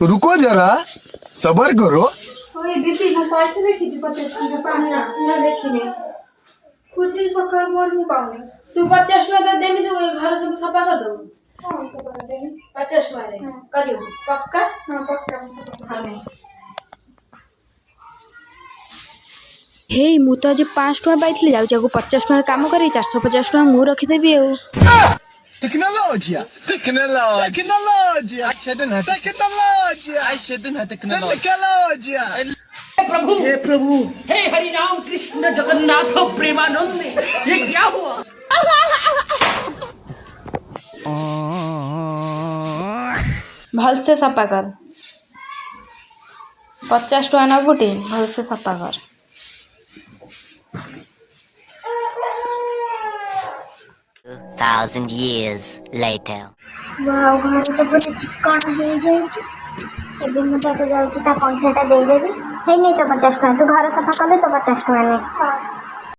रुको जरा सबर करो। ओए दीदी मैं पैसे देखी थी 50 पानी ना देखी नहीं खुद सकाल मोर नहीं पाऊनी तू 50 तो देमी तो घर सब सफा कर दो। हाँ सफा कर देमी 50 रे करियो पक्का। हाँ पक्का हाँ नहीं हे मु तो आज 5 टଙ୍କା पाइଥିଲି ଯାଉଛି ଆକୁ 50 ଟଙ୍କାର କାମ କରି 450 ଟଙ୍କା ମୁଁ ରଖିଦେବି ଆଉ। تكنولوجيا تكنولوجيا عشدنا تكنولوجيا عشدنا تكنولوجيا हे प्रभु हे हरि राम कृष्ण जगन्नाथ प्रेमानंद ये क्या हुआ। भलसे सफा कर 50 ଟଙ୍କା ନବୁଟି ଭଲसे ସଫା କର। Thousand years later. वाव घर तो पूरा चिकन हो जाइए एबे मु ताको जाउची ता पैसाटा देदेबी है नहीं तो 50 टका तू घर सफा कले तो 50 टका नहीं।